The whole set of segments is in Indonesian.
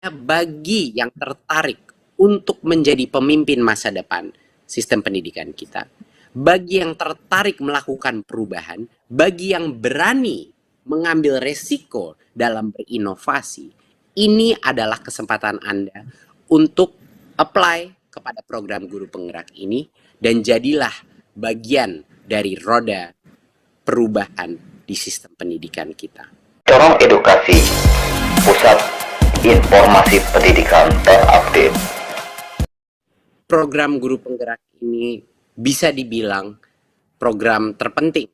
bagi yang tertarik untuk menjadi pemimpin masa depan sistem pendidikan kita, bagi yang tertarik melakukan perubahan, bagi yang berani mengambil resiko dalam berinovasi, ini adalah kesempatan Anda untuk apply kepada program guru penggerak ini dan jadilah bagian dari roda perubahan di sistem pendidikan kita. Corong Edukasi, Pusat Informasi Pendidikan terupdate. Program guru penggerak ini bisa dibilang program terpenting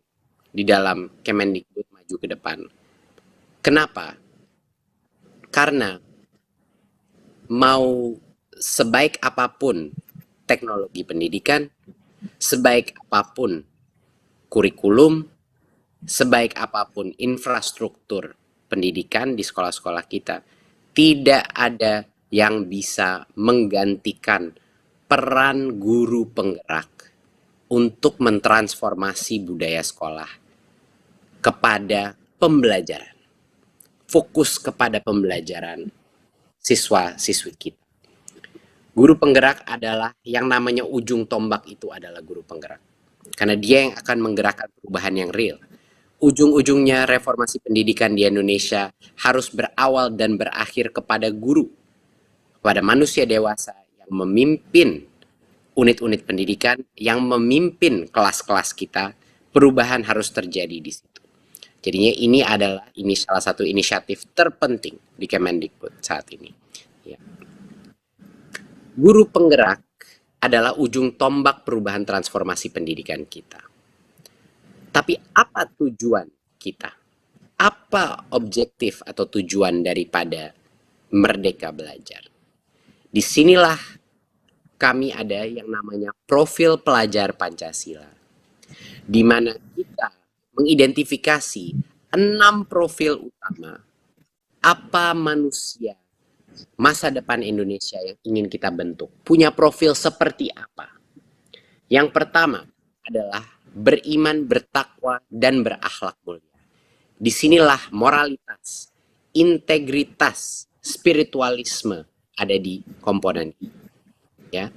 di dalam Kemendikbud maju ke depan. Kenapa? Karena mau sebaik apapun teknologi pendidikan, sebaik apapun kurikulum, sebaik apapun infrastruktur pendidikan di sekolah-sekolah kita, tidak ada yang bisa menggantikan peran guru penggerak untuk mentransformasi budaya sekolah kepada pembelajaran. Fokus kepada pembelajaran siswa-siswi kita. Guru penggerak adalah yang namanya ujung tombak, itu adalah guru penggerak. Karena dia yang akan menggerakkan perubahan yang real. Ujung-ujungnya reformasi pendidikan di Indonesia harus berawal dan berakhir kepada guru, kepada manusia dewasa yang memimpin unit-unit pendidikan, yang memimpin kelas-kelas kita. Perubahan harus terjadi di situ. Jadinya ini salah satu inisiatif terpenting di Kemendikbud saat ini. Ya. Guru penggerak adalah ujung tombak perubahan transformasi pendidikan kita. Tapi apa tujuan kita? Apa objektif atau tujuan daripada Merdeka Belajar? Disinilah kami ada yang namanya profil pelajar Pancasila, di mana kita mengidentifikasi 6 profil utama apa manusia masa depan Indonesia yang ingin kita bentuk. Punya profil seperti apa? Yang pertama adalah beriman, bertakwa, dan berakhlak mulia. Disinilah moralitas, integritas, spiritualisme ada di komponen ini. Ya.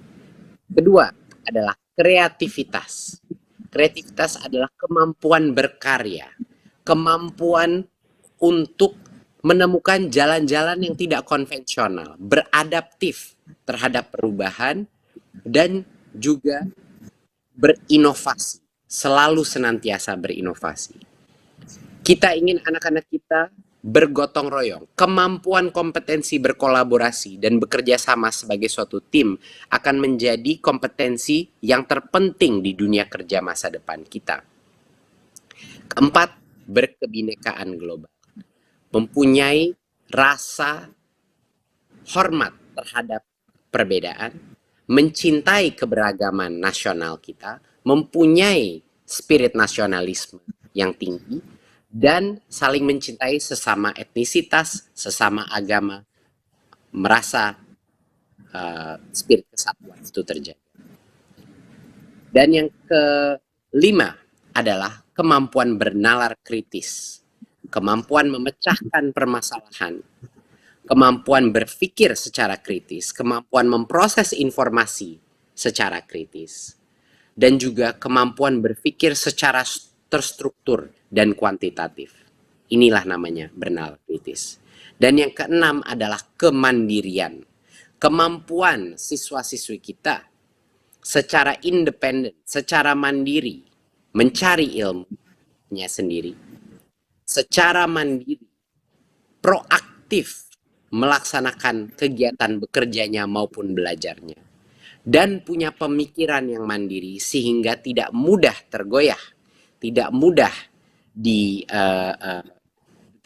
Kedua adalah kreativitas. Kreativitas adalah kemampuan berkarya, kemampuan untuk menemukan jalan-jalan yang tidak konvensional, beradaptif terhadap perubahan, dan juga berinovasi, selalu senantiasa berinovasi. Kita ingin anak-anak kita bergotong royong, kemampuan kompetensi berkolaborasi dan bekerja sama sebagai suatu tim akan menjadi kompetensi yang terpenting di dunia kerja masa depan kita. Keempat, berkebinekaan global. Mempunyai rasa hormat terhadap perbedaan, mencintai keberagaman nasional kita, mempunyai spirit nasionalisme yang tinggi, dan saling mencintai sesama etnisitas, sesama agama, merasa spirit kesatuan itu terjadi. Dan yang kelima adalah kemampuan bernalar kritis, kemampuan memecahkan permasalahan, kemampuan berpikir secara kritis, kemampuan memproses informasi secara kritis, dan juga kemampuan berpikir secara terstruktur dan kuantitatif. Inilah namanya bernalar kritis. Dan yang keenam adalah kemandirian. Kemampuan siswa-siswi kita secara independen, secara mandiri, mencari ilmunya sendiri, secara mandiri, proaktif melaksanakan kegiatan bekerjanya maupun belajarnya, dan punya pemikiran yang mandiri sehingga tidak mudah tergoyah, tidak mudah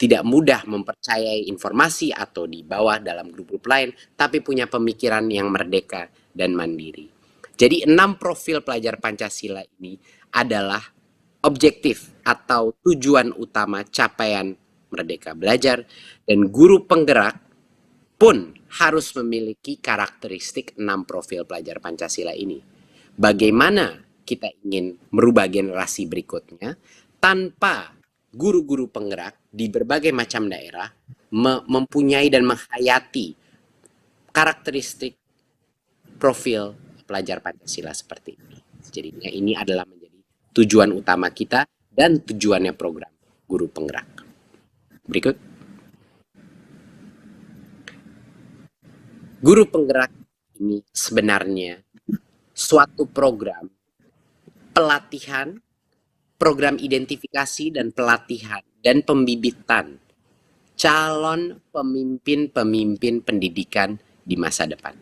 tidak mudah mempercayai informasi atau dibawa dalam grup-grup lain, tapi punya pemikiran yang merdeka dan mandiri. Jadi 6 profil pelajar Pancasila ini adalah objektif atau tujuan utama capaian Merdeka Belajar, dan guru penggerak pun harus memiliki karakteristik 6 profil pelajar Pancasila ini. Bagaimana kita ingin merubah generasi berikutnya tanpa guru-guru penggerak di berbagai macam daerah mempunyai dan menghayati karakteristik profil pelajar Pancasila seperti ini. Jadinya ini adalah menjadi tujuan utama kita dan tujuannya program Guru Penggerak. Berikut. Guru Penggerak ini sebenarnya suatu program pelatihan, program identifikasi dan pelatihan dan pembibitan calon pemimpin-pemimpin pendidikan di masa depan.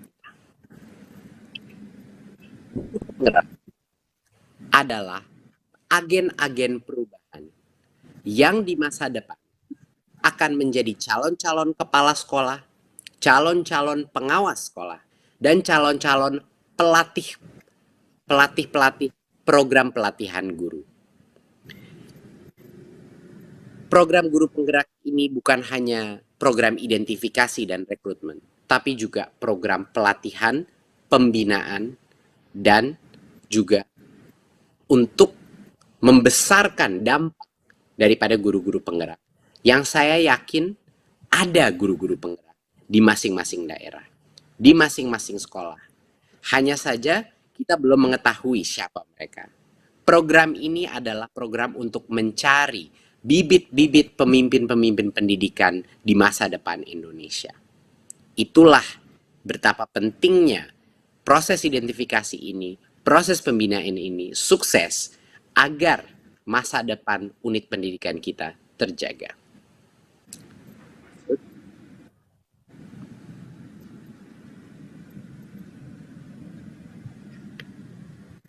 Adalah agen-agen perubahan yang di masa depan akan menjadi calon-calon kepala sekolah, calon-calon pengawas sekolah, dan calon-calon pelatih program pelatihan guru. Program Guru Penggerak ini bukan hanya program identifikasi dan rekrutmen, tapi juga program pelatihan, pembinaan, dan juga untuk membesarkan dampak daripada guru-guru penggerak. Yang saya yakin ada guru-guru penggerak di masing-masing daerah, di masing-masing sekolah. Hanya saja kita belum mengetahui siapa mereka. Program ini adalah program untuk mencari bibit-bibit pemimpin-pemimpin pendidikan di masa depan Indonesia. Itulah betapa pentingnya proses identifikasi ini, proses pembinaan ini sukses agar masa depan unit pendidikan kita terjaga.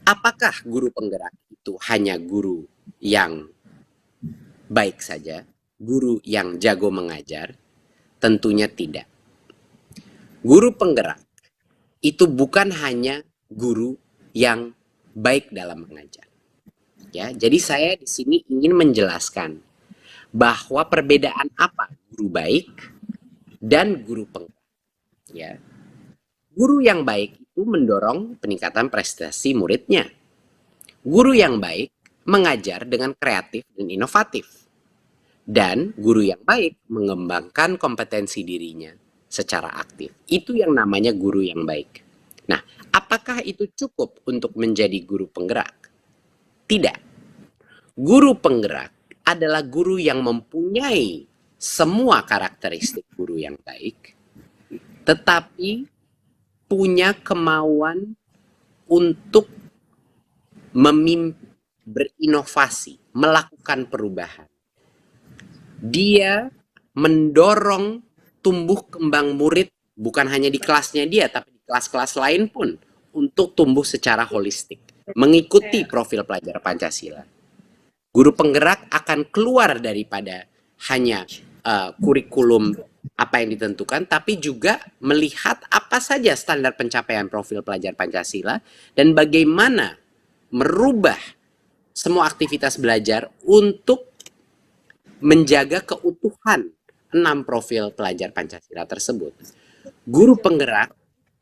Apakah guru penggerak itu hanya guru yang baik saja, guru yang jago mengajar? Tentunya tidak. Guru penggerak itu bukan hanya guru yang baik dalam mengajar. Ya, jadi saya di sini ingin menjelaskan bahwa perbedaan apa guru baik dan guru penggerak. Ya, guru yang baik itu mendorong peningkatan prestasi muridnya. Guru yang baik mengajar dengan kreatif dan inovatif. Dan guru yang baik mengembangkan kompetensi dirinya secara aktif. Itu yang namanya guru yang baik. Nah, apakah itu cukup untuk menjadi guru penggerak? Tidak. Guru penggerak adalah guru yang mempunyai semua karakteristik guru yang baik, tetapi punya kemauan untuk berinovasi, melakukan perubahan. Dia mendorong tumbuh kembang murid bukan hanya di kelasnya dia, tapi di kelas-kelas lain pun untuk tumbuh secara holistik, mengikuti profil pelajar Pancasila. Guru penggerak akan keluar daripada hanya kurikulum apa yang ditentukan, tapi juga melihat apa saja standar pencapaian profil pelajar Pancasila dan bagaimana merubah semua aktivitas belajar untuk menjaga keutuhan 6 profil pelajar Pancasila tersebut. Guru penggerak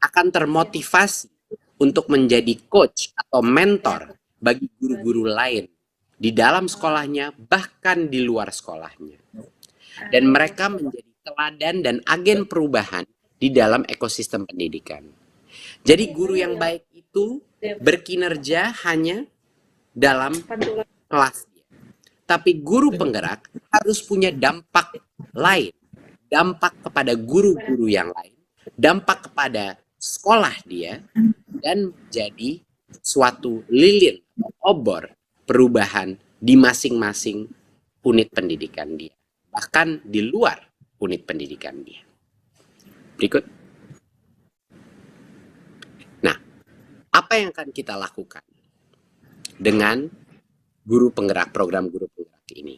akan termotivasi untuk menjadi coach atau mentor bagi guru-guru lain di dalam sekolahnya, bahkan di luar sekolahnya. Dan mereka menjadi teladan dan agen perubahan di dalam ekosistem pendidikan. Jadi guru yang baik itu berkinerja hanya dalam kelasnya. Tapi guru penggerak harus punya dampak lain. Dampak kepada guru-guru yang lain. Dampak kepada sekolah dia. Dan jadi suatu lilin, obor perubahan di masing-masing unit pendidikan dia. Bahkan di luar unit pendidikan dia. Berikut. Nah, apa yang akan kita lakukan dengan guru penggerak, program guru penggerak ini?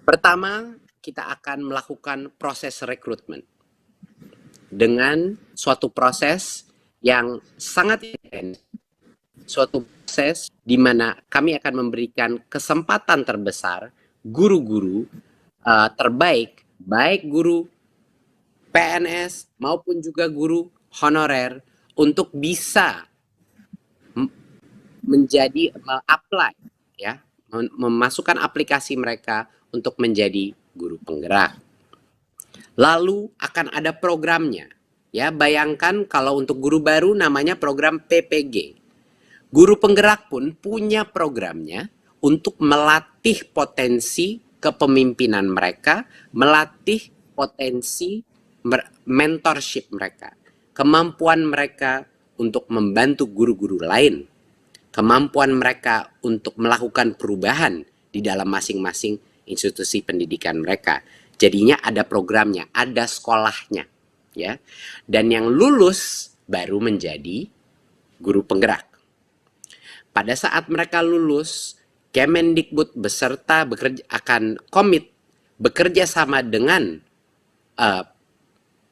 Pertama, kita akan melakukan proses rekrutmen dengan suatu proses yang sangat intens, suatu proses di mana kami akan memberikan kesempatan terbesar guru-guru terbaik, baik guru PNS maupun juga guru honorer untuk bisa menjadi apply, ya, memasukkan aplikasi mereka untuk menjadi guru penggerak. Lalu akan ada programnya. Ya, bayangkan kalau untuk guru baru namanya program PPG. Guru penggerak pun punya programnya untuk melatih potensi kepemimpinan mereka, melatih potensi mentorship mereka, kemampuan mereka untuk membantu guru-guru lain, kemampuan mereka untuk melakukan perubahan di dalam masing-masing institusi pendidikan mereka. Jadinya ada programnya, ada sekolahnya, ya. Dan yang lulus baru menjadi guru penggerak. Pada saat mereka lulus, Kemendikbud beserta akan komit bekerja sama dengan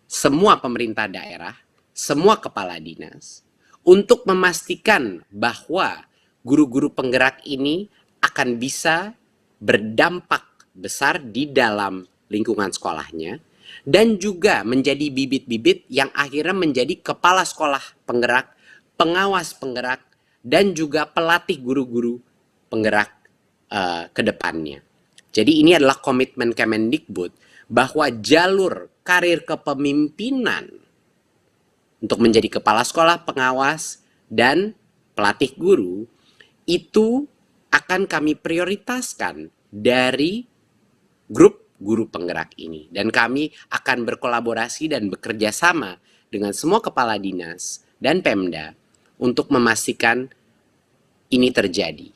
semua pemerintah daerah, semua kepala dinas, untuk memastikan bahwa guru-guru penggerak ini akan bisa berdampak besar di dalam lingkungan sekolahnya, dan juga menjadi bibit-bibit yang akhirnya menjadi kepala sekolah penggerak, pengawas penggerak, dan juga pelatih guru-guru penggerak ke depannya. Jadi ini adalah komitmen Kemendikbud bahwa jalur karir kepemimpinan untuk menjadi kepala sekolah, pengawas, dan pelatih guru itu akan kami prioritaskan dari grup guru penggerak ini. Dan kami akan berkolaborasi dan bekerja sama dengan semua kepala dinas dan Pemda untuk memastikan ini terjadi.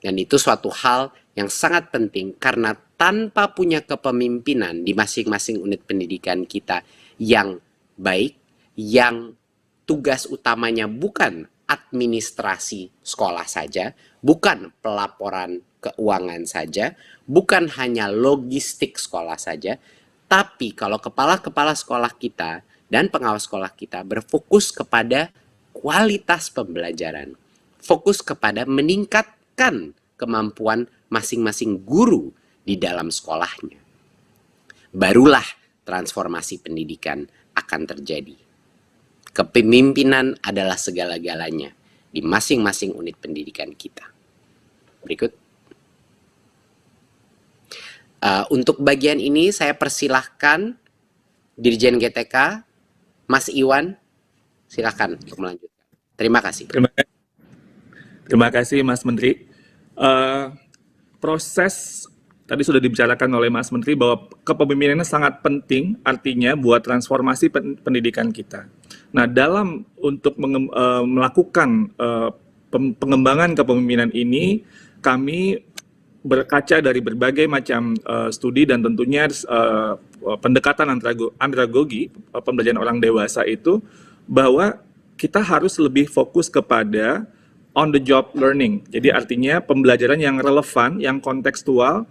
Dan itu suatu hal yang sangat penting karena tanpa punya kepemimpinan di masing-masing unit pendidikan kita yang baik, yang tugas utamanya bukan administrasi sekolah saja, bukan pelaporan keuangan saja, bukan hanya logistik sekolah saja, tapi kalau kepala-kepala sekolah kita dan pengawas sekolah kita berfokus kepada kualitas pembelajaran, fokus kepada meningkatkan kemampuan masing-masing guru di dalam sekolahnya, barulah transformasi pendidikan akan terjadi. Kepemimpinan adalah segala-galanya di masing-masing unit pendidikan kita. Berikut. Untuk bagian ini saya persilahkan Dirjen GTK, Mas Iwan, silakan untuk melanjutkan. Terima kasih. Terima kasih Mas Menteri. Proses tadi sudah dibicarakan oleh Mas Menteri bahwa kepemimpinannya sangat penting artinya buat transformasi pendidikan kita. Nah, dalam untuk melakukan pengembangan kepemimpinan ini, kami berkaca dari berbagai macam studi dan tentunya pendekatan andragogi pembelajaran orang dewasa itu, bahwa kita harus lebih fokus kepada on the job learning. Jadi artinya pembelajaran yang relevan, yang kontekstual,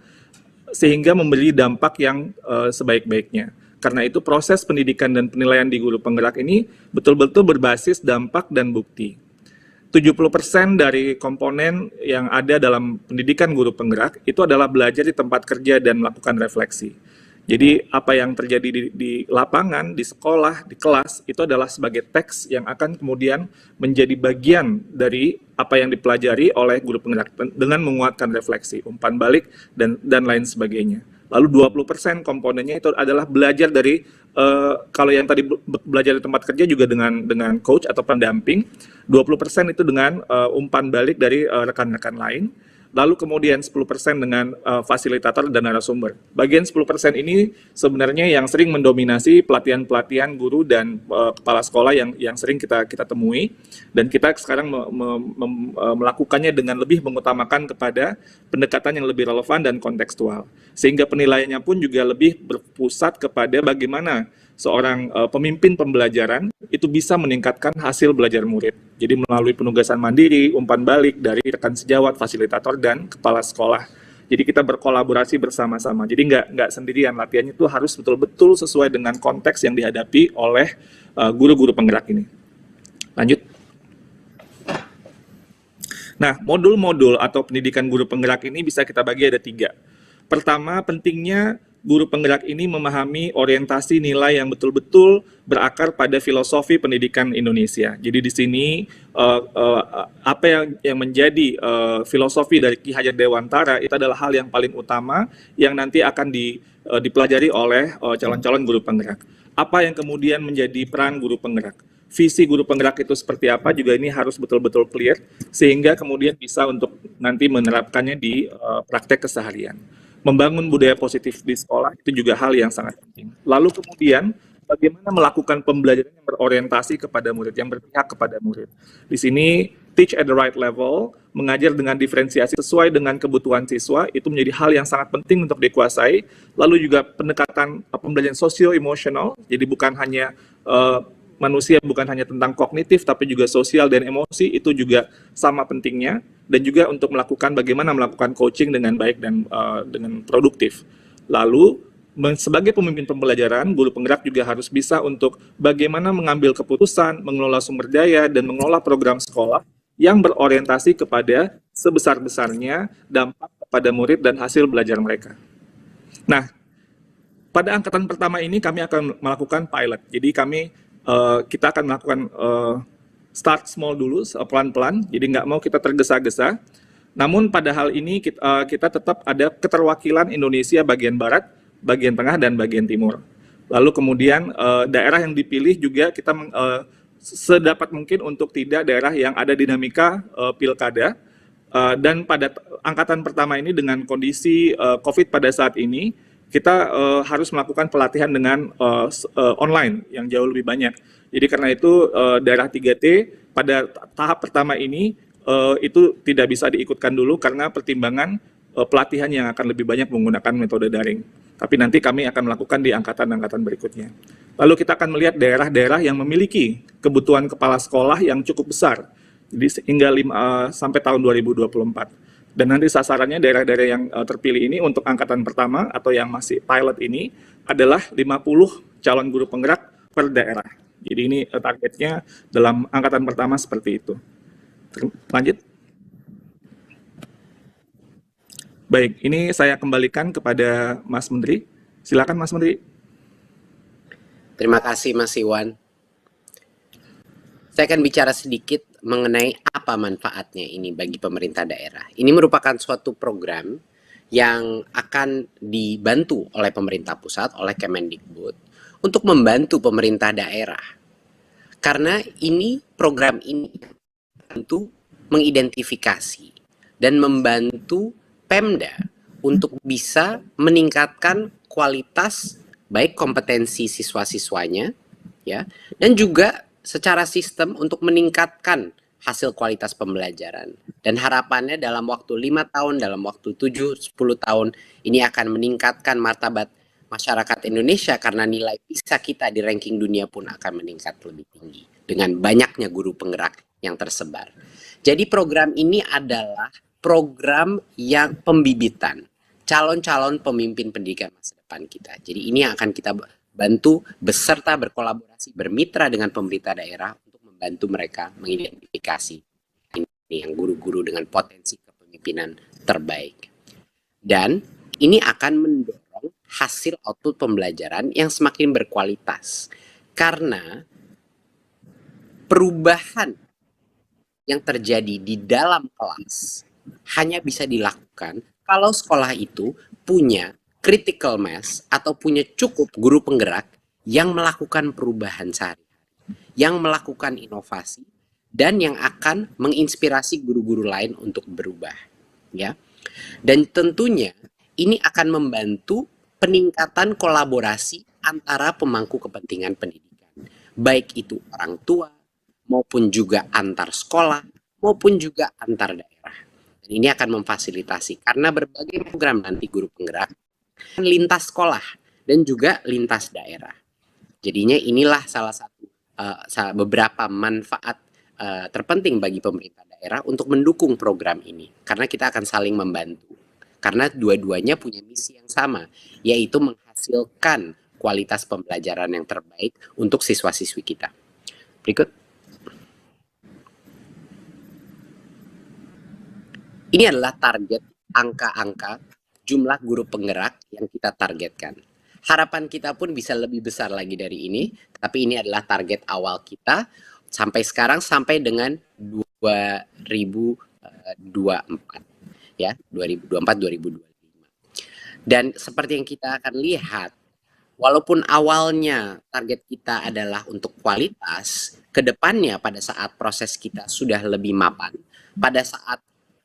sehingga memberi dampak yang sebaik-baiknya. Karena itu proses pendidikan dan penilaian di guru penggerak ini betul-betul berbasis dampak dan bukti. 70% dari komponen yang ada dalam pendidikan guru penggerak itu adalah belajar di tempat kerja dan melakukan refleksi. Jadi apa yang terjadi di lapangan, di sekolah, di kelas, itu adalah sebagai teks yang akan kemudian menjadi bagian dari apa yang dipelajari oleh guru penggerak dengan menguatkan refleksi, umpan balik, dan lain sebagainya. Lalu 20% komponennya itu adalah belajar dari, kalau yang tadi belajar di tempat kerja juga dengan coach atau pendamping, 20% itu dengan umpan balik dari rekan-rekan lain. Lalu kemudian 10% dengan fasilitator dan narasumber. Bagian 10% ini sebenarnya yang sering mendominasi pelatihan-pelatihan guru dan kepala sekolah yang sering kita temui, dan kita sekarang melakukannya dengan lebih mengutamakan kepada pendekatan yang lebih relevan dan kontekstual. Sehingga penilaiannya pun juga lebih berpusat kepada bagaimana seorang pemimpin pembelajaran itu bisa meningkatkan hasil belajar murid. Jadi melalui penugasan mandiri, umpan balik dari rekan sejawat, fasilitator, dan kepala sekolah. Jadi kita berkolaborasi bersama-sama. Jadi nggak sendirian, latihannya itu harus betul-betul sesuai dengan konteks yang dihadapi oleh guru-guru penggerak ini. Lanjut. Nah, modul-modul atau pendidikan guru penggerak ini bisa kita bagi ada 3. Pertama, pentingnya guru penggerak ini memahami orientasi nilai yang betul-betul berakar pada filosofi pendidikan Indonesia. Jadi di sini apa yang menjadi filosofi dari Ki Hajar Dewantara itu adalah hal yang paling utama yang nanti akan dipelajari oleh calon-calon guru penggerak. Apa yang kemudian menjadi peran guru penggerak? Visi guru penggerak itu seperti apa juga ini harus betul-betul clear sehingga kemudian bisa untuk nanti menerapkannya di praktek keseharian. Membangun budaya positif di sekolah itu juga hal yang sangat penting. Lalu kemudian bagaimana melakukan pembelajaran yang berorientasi kepada murid, yang berpihak kepada murid. Di sini teach at the right level, mengajar dengan diferensiasi sesuai dengan kebutuhan siswa, itu menjadi hal yang sangat penting untuk dikuasai. Lalu juga pendekatan pembelajaran sosio-emosional, jadi bukan hanya manusia bukan hanya tentang kognitif, tapi juga sosial dan emosi, itu juga sama pentingnya. Dan juga untuk melakukan bagaimana melakukan coaching dengan baik dan dengan produktif. Lalu, sebagai pemimpin pembelajaran, guru penggerak juga harus bisa untuk bagaimana mengambil keputusan, mengelola sumber daya, dan mengelola program sekolah yang berorientasi kepada sebesar-besarnya dampak kepada murid dan hasil belajar mereka. Nah, pada angkatan pertama ini kami akan melakukan pilot. Jadi kita akan melakukan start small dulu, pelan-pelan. Jadi nggak mau kita tergesa-gesa. Namun pada hal ini kita tetap ada keterwakilan Indonesia bagian barat, bagian tengah, dan bagian timur. Lalu kemudian daerah yang dipilih juga kita sedapat mungkin untuk tidak daerah yang ada dinamika pilkada. Dan pada angkatan pertama ini dengan kondisi COVID pada saat ini, kita harus melakukan pelatihan dengan online yang jauh lebih banyak. Jadi karena itu daerah 3T pada tahap pertama ini itu tidak bisa diikutkan dulu karena pertimbangan pelatihan yang akan lebih banyak menggunakan metode daring. Tapi nanti kami akan melakukan di angkatan-angkatan berikutnya. Lalu kita akan melihat daerah-daerah yang memiliki kebutuhan kepala sekolah yang cukup besar. Jadi hingga sampai tahun 2024. Dan nanti sasarannya daerah-daerah yang terpilih ini untuk angkatan pertama atau yang masih pilot ini adalah 50 calon guru penggerak per daerah. Jadi ini targetnya dalam angkatan pertama seperti itu. Lanjut. Baik, ini saya kembalikan kepada Mas Menteri. Silakan Mas Menteri. Terima kasih Mas Iwan. Saya akan bicara sedikit mengenai apa manfaatnya ini bagi pemerintah daerah. Ini merupakan suatu program yang akan dibantu oleh pemerintah pusat, oleh Kemendikbud, untuk membantu pemerintah daerah. Karena program ini untuk mengidentifikasi dan membantu Pemda untuk bisa meningkatkan kualitas baik kompetensi siswa-siswanya, ya, dan juga secara sistem untuk meningkatkan hasil kualitas pembelajaran. Dan harapannya dalam waktu 5 tahun, dalam waktu 7-10 tahun, ini akan meningkatkan martabat masyarakat Indonesia karena nilai PISA kita di ranking dunia pun akan meningkat lebih tinggi dengan banyaknya guru penggerak yang tersebar. Jadi program ini adalah program yang pembibitan calon-calon pemimpin pendidikan masa depan kita. Jadi ini yang akan kita bantu beserta berkolaborasi bermitra dengan pemerintah daerah untuk membantu mereka mengidentifikasi ini yang guru-guru dengan potensi kepemimpinan terbaik. Dan ini akan mendorong hasil output pembelajaran yang semakin berkualitas karena perubahan yang terjadi di dalam kelas hanya bisa dilakukan kalau sekolah itu punya critical mass atau punya cukup guru penggerak yang melakukan perubahan sehari-hari, yang melakukan inovasi dan yang akan menginspirasi guru-guru lain untuk berubah, ya. Dan tentunya ini akan membantu peningkatan kolaborasi antara pemangku kepentingan pendidikan, baik itu orang tua maupun juga antar sekolah maupun juga antar daerah. Dan ini akan memfasilitasi karena berbagai program nanti guru penggerak lintas sekolah dan juga lintas daerah. Jadinya inilah salah satu beberapa manfaat terpenting bagi pemerintah daerah untuk mendukung program ini karena kita akan saling membantu karena dua-duanya punya misi yang sama, yaitu menghasilkan kualitas pembelajaran yang terbaik untuk siswa-siswi kita. Berikut. Ini adalah target angka-angka jumlah guru penggerak yang kita targetkan. Harapan kita pun bisa lebih besar lagi dari ini, tapi ini adalah target awal kita sampai sekarang sampai dengan 2024 ya, 2024-2025. Dan seperti yang kita akan lihat, walaupun awalnya target kita adalah untuk kualitas, kedepannya pada saat proses kita sudah lebih mapan, pada saat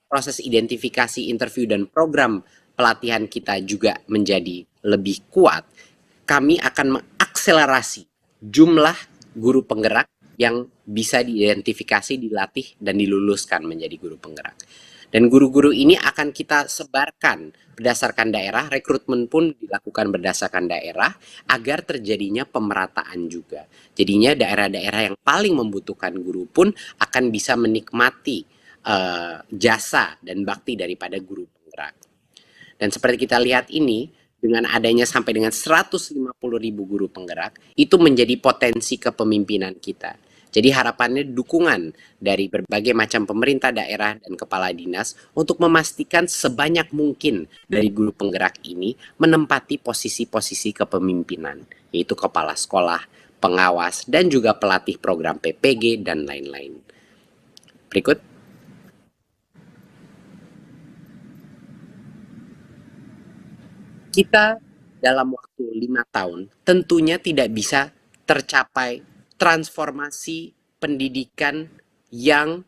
proses identifikasi, interview, dan program pelatihan kita juga menjadi lebih kuat, kami akan mengakselerasi jumlah guru penggerak yang bisa diidentifikasi, dilatih, dan diluluskan menjadi guru penggerak. Dan guru-guru ini akan kita sebarkan berdasarkan daerah, rekrutmen pun dilakukan berdasarkan daerah agar terjadinya pemerataan juga. Jadinya daerah-daerah yang paling membutuhkan guru pun akan bisa menikmati jasa dan bakti daripada guru penggerak. Dan seperti kita lihat ini, dengan adanya sampai dengan 150.000 guru penggerak, itu menjadi potensi kepemimpinan kita. Jadi harapannya dukungan dari berbagai macam pemerintah daerah dan kepala dinas untuk memastikan sebanyak mungkin dari guru penggerak ini menempati posisi-posisi kepemimpinan, yaitu kepala sekolah, pengawas, dan juga pelatih program PPG, dan lain-lain. Berikut. Kita dalam waktu 5 tahun tentunya tidak bisa tercapai transformasi pendidikan yang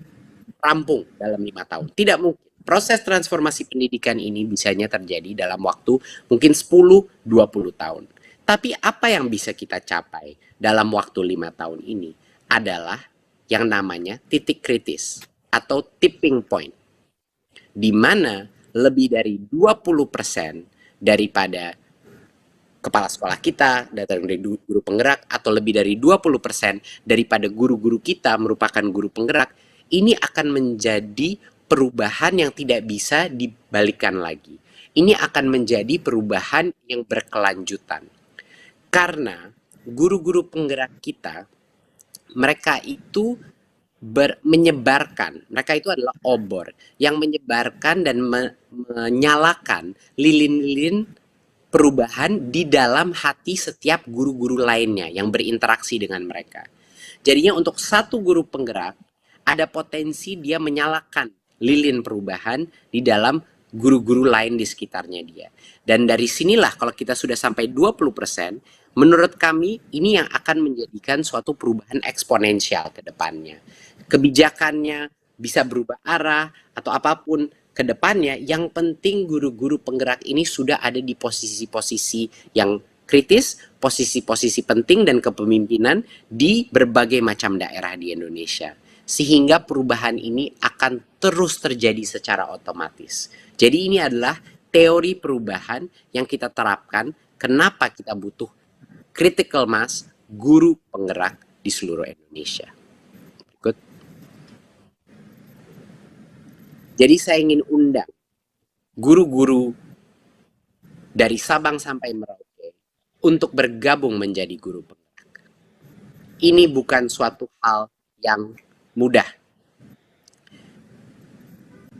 rampung dalam 5 tahun. Tidak mungkin. Proses transformasi pendidikan ini bisanya terjadi dalam waktu mungkin 10-20 tahun. Tapi apa yang bisa kita capai dalam waktu 5 tahun ini adalah yang namanya titik kritis atau tipping point, di mana lebih dari 20% daripada kepala sekolah kita, dari guru penggerak, atau lebih dari 20% daripada guru-guru kita merupakan guru penggerak, ini akan menjadi perubahan yang tidak bisa dibalikkan lagi. Ini akan menjadi perubahan yang berkelanjutan. Karena guru-guru penggerak kita, mereka itu menyebarkan, mereka itu adalah obor yang menyebarkan dan menyalakan lilin-lilin perubahan di dalam hati setiap guru-guru lainnya yang berinteraksi dengan mereka. Jadinya untuk satu guru penggerak, ada potensi dia menyalakan lilin perubahan di dalam guru-guru lain di sekitarnya dia. Dan dari sinilah kalau kita sudah sampai 20%, menurut kami ini yang akan menjadikan suatu perubahan eksponensial ke depannya. Kebijakannya bisa berubah arah atau apapun ke depannya, yang penting guru-guru penggerak ini sudah ada di posisi-posisi yang kritis, posisi-posisi penting dan kepemimpinan di berbagai macam daerah di Indonesia. Sehingga perubahan ini akan terus terjadi secara otomatis. Jadi ini adalah teori perubahan yang kita terapkan, kenapa kita butuh critical mass guru penggerak di seluruh Indonesia. Berikut. Jadi saya ingin undang guru-guru dari Sabang sampai Merauke untuk bergabung menjadi guru penggerak. Ini bukan suatu hal yang mudah.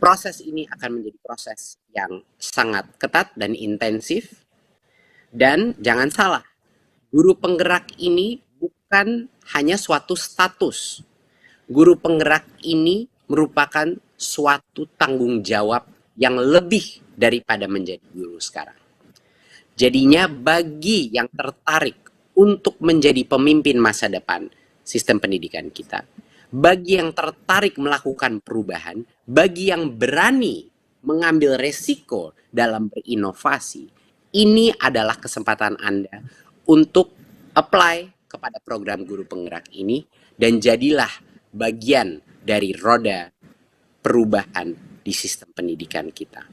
Proses ini akan menjadi proses yang sangat ketat dan intensif. Dan jangan salah, guru penggerak ini bukan hanya suatu status. Guru penggerak ini merupakan suatu tanggung jawab yang lebih daripada menjadi guru sekarang. Jadinya bagi yang tertarik untuk menjadi pemimpin masa depan sistem pendidikan kita, bagi yang tertarik melakukan perubahan, bagi yang berani mengambil resiko dalam berinovasi, ini adalah kesempatan Anda untuk apply kepada program guru penggerak ini dan jadilah bagian dari roda perubahan di sistem pendidikan kita.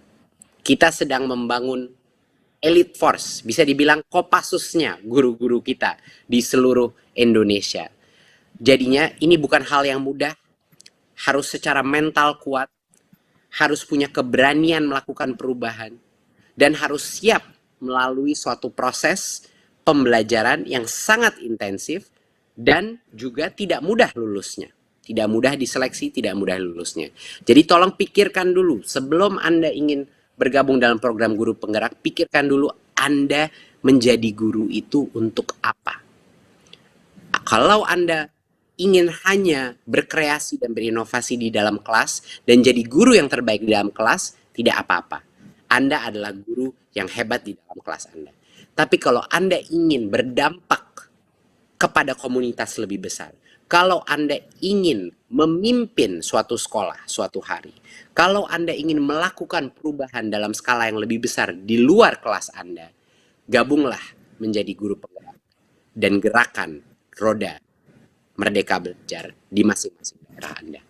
Kita sedang membangun elite force, bisa dibilang Kopassusnya guru-guru kita di seluruh Indonesia. Jadinya ini bukan hal yang mudah, harus secara mental kuat, harus punya keberanian melakukan perubahan, dan harus siap melalui suatu proses pembelajaran yang sangat intensif dan juga tidak mudah lulusnya. Tidak mudah diseleksi, tidak mudah lulusnya. Jadi tolong pikirkan dulu, sebelum Anda ingin bergabung dalam program guru penggerak, pikirkan dulu Anda menjadi guru itu untuk apa. Kalau Anda ingin hanya berkreasi dan berinovasi di dalam kelas dan jadi guru yang terbaik di dalam kelas, tidak apa-apa. Anda adalah guru yang hebat di dalam kelas Anda. Tapi kalau Anda ingin berdampak kepada komunitas lebih besar, kalau Anda ingin memimpin suatu sekolah suatu hari, kalau Anda ingin melakukan perubahan dalam skala yang lebih besar di luar kelas Anda, gabunglah menjadi guru penggerak dan gerakan roda Merdeka Belajar di masing-masing daerah Anda.